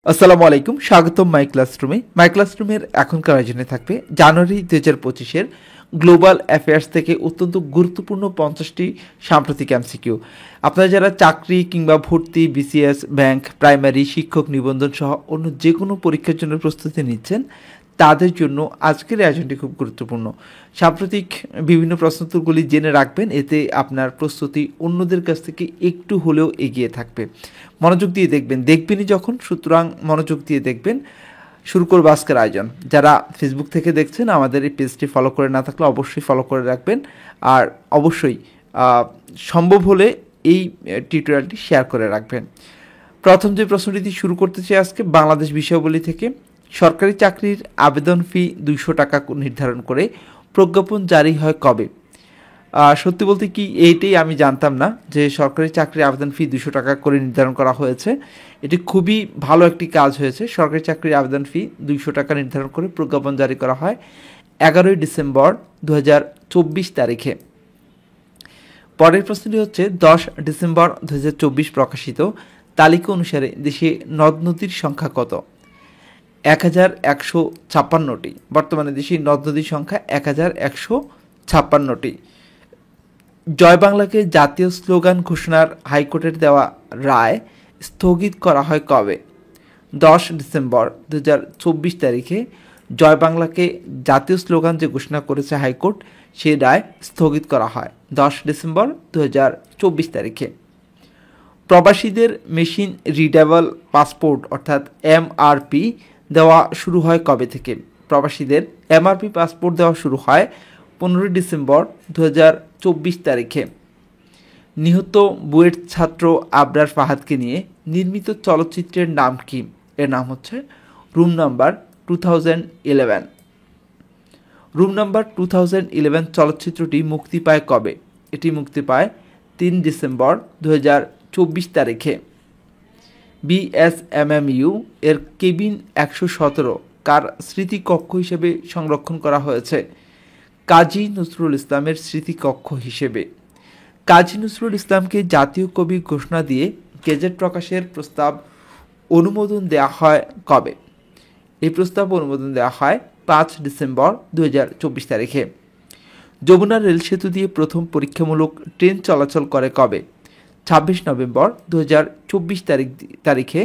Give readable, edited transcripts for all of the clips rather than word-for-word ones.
আসসালামু আলাইকুম, স্বাগতম মাই ক্লাসরুমে। মাই ক্লাসরুমের এখনকার আয়োজনে থাকবে জানুয়ারি 2025-এর গ্লোবাল অ্যাফেয়ার্স থেকে অত্যন্ত গুরুত্বপূর্ণ 50টি সাম্প্রতিক এমসিকিউ। আপনারা যারা চাকরি কিংবা ভর্তি, বিসিএস, ব্যাংক, প্রাইমারি, শিক্ষক নিবন্ধন সহ অন্য যে কোনো পরীক্ষার জন্য প্রস্তুতি নিচ্ছেন, তাদের জন্য আজকের আয়োজনটি খুব গুরুত্বপূর্ণ। সাম্প্রতিক বিভিন্ন প্রশ্নোত্তরগুলি জেনে রাখবেন, এতে আপনার প্রস্তুতি অন্যদের কাছ থেকে একটু হলেও এগিয়ে থাকবে। মনোযোগ দিয়ে দেখবেনই যখন, সুতরাং মনোযোগ দিয়ে দেখবেন। শুরু করবো আজকের আয়োজন। যারা ফেসবুক থেকে দেখছেন, আমাদের এই পেজটি ফলো করে না থাকলে অবশ্যই ফলো করে রাখবেন, আর অবশ্যই সম্ভব হলে এই টিউটোরিয়ালটি শেয়ার করে রাখবেন। প্রথম যে প্রশ্নটি দিয়ে শুরু করতে চাই আজকে, বাংলাদেশ বিষয়াবলী থেকে। সরকারি চাকরির আবেদন ফি 200 টাকা নির্ধারণ করে প্রজ্ঞাপন জারি হয় কবে? সত্যি বলতে কি, এইটাই আমি জানতাম না যে সরকারি চাকরির আবেদন ফি 200 টাকা করে নির্ধারণ করা হয়েছে। এটি খুবই ভালো একটি কাজ হয়েছে। সরকারি চাকরির আবেদন ফি 200 টাকা নির্ধারণ করে প্রজ্ঞাপন জারি করা হয় 11ই ডিসেম্বর 2024 তারিখে। পরের প্রশ্নটি হচ্ছে, 10 ডিসেম্বর 2024 প্রকাশিত তালিকা অনুসারে দেশে নদ নদীর সংখ্যা কত? 1156টি। বর্তমানে দেশে নদ নদীর সংখ্যা 1156টি। জয় বাংলাকে জাতীয় স্লোগান ঘোষণার হাইকোর্টের দেওয়া রায় স্থগিত করা হয় কবে? 10 ডিসেম্বর 2024 তারিখে জয় বাংলাকে জাতীয় স্লোগান যে ঘোষণা করেছে হাইকোর্ট, সেই রায় স্থগিত করা হয় 10 ডিসেম্বর 2024 তারিখে। প্রবাসীদের মেশিন রিডেবল পাসপোর্ট অর্থাৎ এমআরপি দেওয়া শুরু হয় কবে থেকে? প্রবাসীদের এমআরপি পাসপোর্ট দেওয়া শুরু হয় 15 ডিসেম্বর 2024 তারিখে। নিহত বুয়েট ছাত্র আবরার ফাহাদকে নিয়ে নির্মিত চলচ্চিত্রের নাম কি? এর নাম হচ্ছে রুম নাম্বার 2011। রুম নাম্বার 2011 চলচ্চিত্রটি মুক্তি পায় কবে? এটি মুক্তি পায় 3 ডিসেম্বর 2024 তারিখে। বিএসএমএমইউ এর কেবিন 117 কার স্মৃতিকক্ষ হিসেবে সংরক্ষণ করা হয়েছে? কাজী নজরুল ইসলামের স্মৃতিকক্ষ হিসেবে। কাজী নজরুল ইসলামকে জাতীয় কবি ঘোষণা দিয়ে গেজেট প্রকাশের প্রস্তাব অনুমোদন দেওয়া হয় কবে? এই প্রস্তাব অনুমোদন দেওয়া হয় 5 ডিসেম্বর 2024 তারিখে। যমুনা রেল সেতু দিয়ে প্রথম পরীক্ষামূলক ট্রেন চলাচল করে কবে? 26 নভেম্বর 2024 তারিখে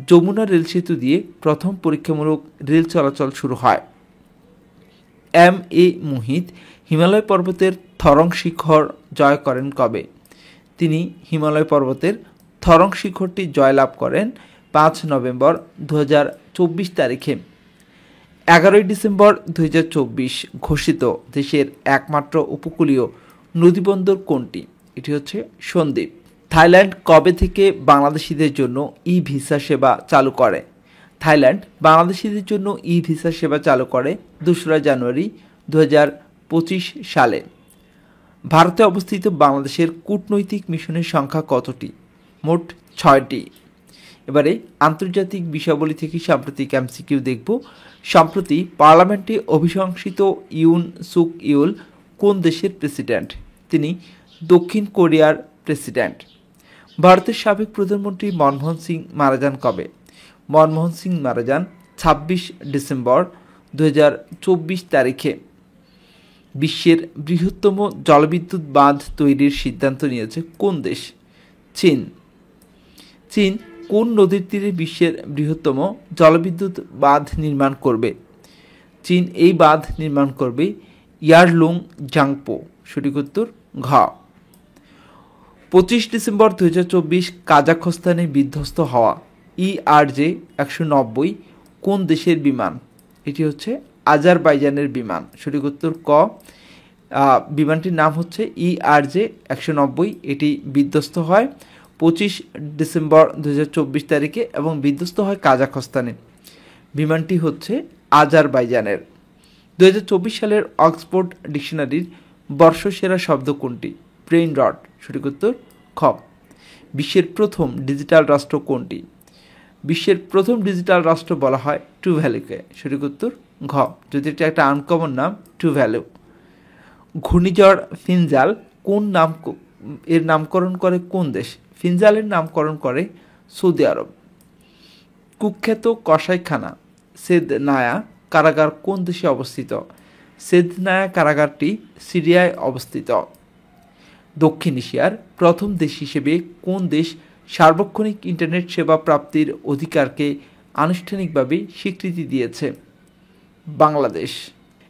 যমুনা রেল সেতু দিয়ে প্রথম পরীক্ষামূলক রেল চলাচল শুরু হয়। এম এ মুহিত হিমালয় পর্বতের থরং শিখর জয় করেন কবে? তিনি হিমালয় পর্বতের থরং শিখরটি জয়লাভ করেন 5 নভেম্বর 2024 তারিখে। 11ই ডিসেম্বর 2024 ঘোষিত দেশের একমাত্র উপকূলীয় নদীবন্দর কোনটি? এটি হচ্ছে সন্দ্বীপ। থাইল্যান্ড কবে থেকে বাংলাদেশিদের জন্য ই ভিসা সেবা চালু করে? থাইল্যান্ড বাংলাদেশিদের জন্য ই ভিসা সেবা চালু করে 2রা জানুয়ারি 2025 সালে। ভারতে অবস্থিত বাংলাদেশের কূটনৈতিক মিশনের সংখ্যা কতটি? মোট 6টি। এবারে আন্তর্জাতিক বিষয়াবলী থেকে সাম্প্রতিক এমসিকিউ দেখব। সম্প্রতি পার্লামেন্টে অভিশংসিত ইউন সুক ইউল কোন দেশের প্রেসিডেন্ট? তিনি দক্ষিণ কোরিয়ার প্রেসিডেন্ট। ভারতের সাবেক প্রধানমন্ত্রী মনমোহন সিং মারা যান কবে? মনমোহন সিং মারা যান 26 ডিসেম্বর 2024 তারিখে। বিশ্বের বৃহত্তম জলবিদ্যুৎ বাঁধ তৈরির সিদ্ধান্ত নিয়েছে কোন দেশ? চীন। চীন কোন নদীর তীরে বিশ্বের বৃহত্তম জলবিদ্যুৎ বাঁধ নির্মাণ করবে? চীন এই বাঁধ নির্মাণ করবে ইয়ারলুং জাংপো। সঠিক উত্তর ঘ। 25 ডিসেম্বর 2024 কাজাখস্তানে বিধ্বস্ত হওয়া ERJ 190 কোন দেশের বিমান? এটি হচ্ছে আজারবাইজানের বিমান। সঠিক উত্তর ক। বিমানটির নাম হচ্ছে ERJ 190। এটি বিধ্বস্ত হয় 25 ডিসেম্বর 2024 তারিখে এবং বিধ্বস্ত হয় কাজাখস্তানে। বিমানটি হচ্ছে আজারবাইজানের। 2024 সালের অক্সফোর্ড ডিকশনারির বর্ষসেরা শব্দ কোনটি? Brain rot. সঠিক উত্তর খ। বিশ্বের প্রথম ডিজিটাল রাষ্ট্র কোনটি? বিশ্বের প্রথম ডিজিটাল রাষ্ট্র বলা হয় ট্রু ভ্যালুকে। সঠিক উত্তর ঘ, যদি এটা একটা আনকমন নাম, ট্রু ভ্যালু। ঘূর্ণিঝড় ফিনজাল এর নামকরণ করে কোন দেশ? ফিনজালের নামকরণ করে সৌদি আরব। কুখ্যাত কসাইখানা সেদনায়া কারাগার কোন দেশে অবস্থিত? সেদনায়া কারাগারটি সিরিয়ায় অবস্থিত। দক্ষিণ এশিয়ার প্রথম দেশ হিসেবে কোন দেশ সার্বক্ষণিক ইন্টারনেট সেবা প্রাপ্তির অধিকারকে আনুষ্ঠানিকভাবে স্বীকৃতি দিয়েছে? বাংলাদেশ।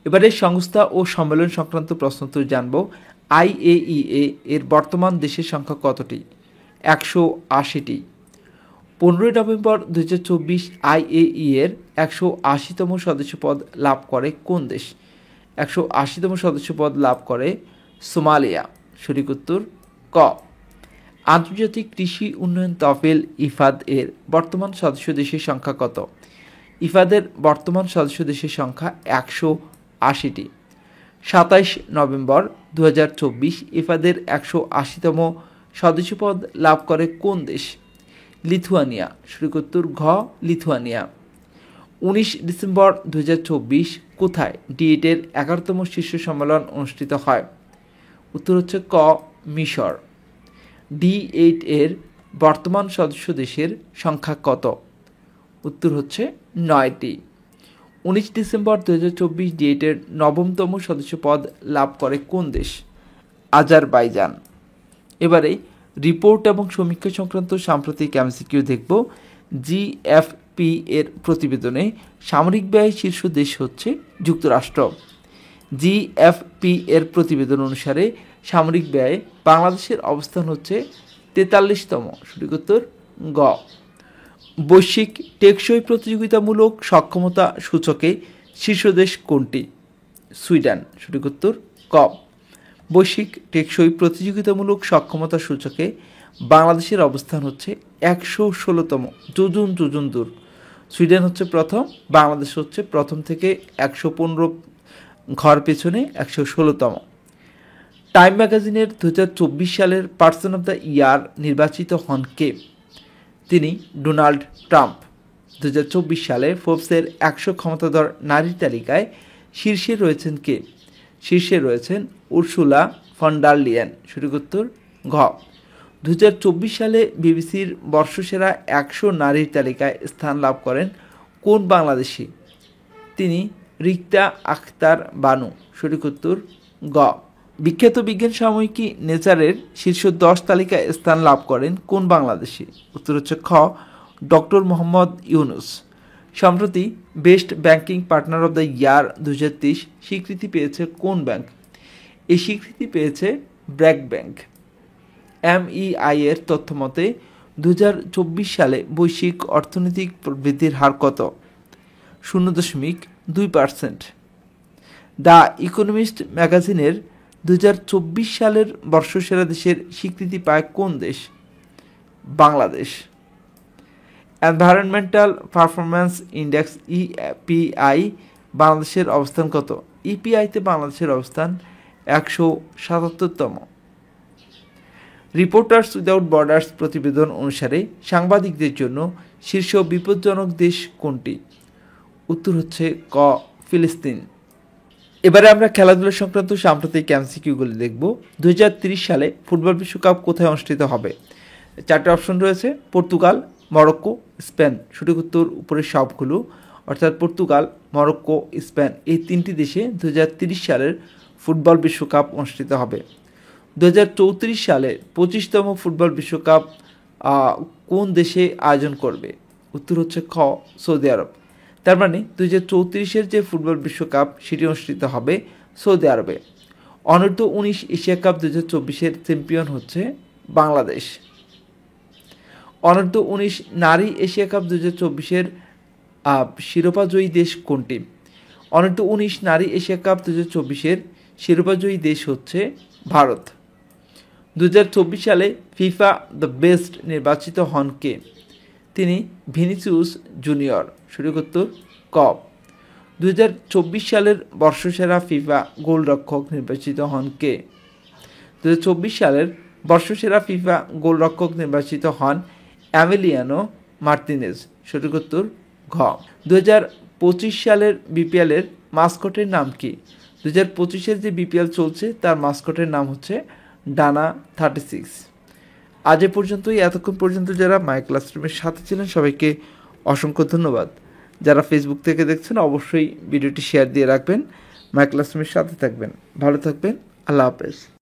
এবারে সংস্থা ও সম্মেলন সংক্রান্ত প্রশ্নোত্তর জানব। IAEA এর বর্তমান দেশের সংখ্যা কতটি? 180টি। 15 নভেম্বর 2024 IAEA এর 180তম সদস্যপদ লাভ করে কোন দেশ? 180তম সদস্যপদ লাভ করে সোমালিয়া। সঠিক উত্তর ক। আন্তর্জাতিক কৃষি উন্নয়ন তহবিল ইফাদ এর বর্তমান সদস্য দেশের সংখ্যা কত? ইফাদের বর্তমান সদস্য দেশের সংখ্যা 180টি। 27 নভেম্বর 2024 ইফাদের 180তম সদস্যপদ লাভ করে কোন দেশ? লিথুয়ানিয়া। সঠিক উত্তর ঘ লিথুয়ানিয়া। 19 ডিসেম্বর 2024 কোথায় D8 এর 11তম শীর্ষ সম্মেলন অনুষ্ঠিত হয়? উত্তর হচ্ছে ক মিশর। D8 এর বর্তমান সদস্য দেশের সংখ্যা কত? উত্তর হচ্ছে 9টি। 19 ডিসেম্বর 2024 D8 এর 9তম সদস্যপদ লাভ করে কোন দেশ? আজারবাইজান। এবারে রিপোর্ট এবং সমীক্ষা সংক্রান্ত সাম্প্রতিক MCQ দেখব। GFP এর প্রতিবেদনে সামরিক ব্যয় শীর্ষ দেশ হচ্ছে যুক্তরাষ্ট্র। GFP এর প্রতিবেদন অনুসারে সামরিক ব্যয়ে বাংলাদেশের অবস্থান হচ্ছে 43তম। সঠিক উত্তর গ। বৈশ্বিক টেকসই প্রতিযোগিতামূলক সক্ষমতা সূচকে শীর্ষ দেশ কোনটি? সুইডেন। সঠিক উত্তর ক। বৈশ্বিক টেকসই প্রতিযোগিতামূলক সক্ষমতা সূচকে বাংলাদেশের অবস্থান হচ্ছে 116তম। যোজন দূর। সুইডেন হচ্ছে প্রথম, বাংলাদেশ হচ্ছে প্রথম থেকে 115 ঘর পেছনে 116তম। টাইম ম্যাগাজিনের 2024 সালের পার্সন অব দ্য ইয়ার নির্বাচিত হন কে? তিনি ডোনাল্ড ট্রাম্প। 2024 সালে ফোর্বসের 100 ক্ষমতাধর নারীর তালিকায় শীর্ষে রয়েছেন কে? শীর্ষে রয়েছেন উর্সুলা ফন ডার লিয়েন। সঠিক উত্তর ঘ। 2024 সালে বিবিসির বর্ষসেরা 100 নারীর তালিকায় স্থান লাভ করেন কোন বাংলাদেশি? তিনি রিক্তা আখতার বানু। সঠিক উত্তর গ। বিখ্যাত বিজ্ঞান সাময়িকী নেচারের শীর্ষ 10 তালিকায় স্থান লাভ করেন কোন বাংলাদেশি? উত্তর হচ্ছে খ ডক্টর মোহাম্মদ ইউনুস। সম্প্রতি best banking partner of the year 2023 স্বীকৃতি পেয়েছে কোন ব্যাংক? এই স্বীকৃতি পেয়েছে ব্র্যাক ব্যাংক। MEI এর তথ্য মতে 2024 সালে বৈশ্বিক অর্থনৈতিক প্রবৃদ্ধির হার কত? 0.2%। দ্য ইকোনমিস্ট ম্যাগাজিনের 2024 সালের বর্ষসেরা দেশের স্বীকৃতি পায় কোন দেশ? Bangladesh. Environmental performance index EPI বাংলাদেশের অবস্থান কত? EPI-তে বাংলাদেশের অবস্থান 177তম। রিপোর্টার্স উইদাউট বর্ডার্স প্রতিবেদন অনুসারে সাংবাদিকদের জন্য শীর্ষ বিপজ্জনক দেশ কোনটি? উত্তর হচ্ছে ক ফিলিস্তিন। এবারে আমরা খেলাধুলা সংক্রান্ত সাম্প্রতিক MCQগুলি দেখব। 2030 সালে ফুটবল বিশ্বকাপ কোথায় অনুষ্ঠিত হবে? 4টে অপশন রয়েছে, পর্তুগাল, মরক্কো, স্পেন। সঠিক উত্তর উপরের সবগুলো, অর্থাৎ পর্তুগাল, মরক্কো, স্পেন এই 3টি দেশে 2030 সালের ফুটবল বিশ্বকাপ অনুষ্ঠিত হবে। 2034 সালে 25তম ফুটবল বিশ্বকাপ কোন দেশে আয়োজন করবে? উত্তর হচ্ছে খ সৌদি আরব। তার মানে 2034-এর যে ফুটবল বিশ্বকাপ সেটি অনুষ্ঠিত হবে সৌদি আরবে। অনূর্ধ্ব 19 এশিয়া কাপ 2024-এর চ্যাম্পিয়ন হচ্ছে বাংলাদেশ। অনূর্ধ্ব 19 নারী এশিয়া কাপ 2024-এর শিরোপাজয়ী দেশ কোনটি? অনূর্ধ্ব 19 নারী এশিয়া কাপ 2024-এর শিরোপাজয়ী দেশ হচ্ছে ভারত। 2024 সালে ফিফা দ্য বেস্ট নির্বাচিত হন কে? তিনি ভিনিসিয়াস জুনিয়র। সঠিক উত্তর ক। 2024 সালের বর্ষসেরা ফিফা গোলরক্ষক নির্বাচিত হন কে? 2024 সালের বর্ষসেরা ফিফা গোলরক্ষক নির্বাচিত হন এমিলিয়ানো মার্তিনেজ। সঠিক উত্তর ঘ। 2025 সালের BPL-এর মাস্কটের নাম কি? 2025-এর যে BPL চলছে তার মাস্কটের নাম হচ্ছে ডানা 36। আজ এ পর্যন্তই। এতক্ষণ পর্যন্ত যারা মাই ক্লাসরুমের সাথে ছিলেন সবাইকে অসংখ্য ধন্যবাদ। যারা ফেসবুক থেকে দেখছেন অবশ্যই ভিডিওটি শেয়ার দিয়ে রাখবেন। মাই ক্লাসরুমের সাথে থাকবেন। ভালো থাকবেন। আল্লাহ হাফেজ।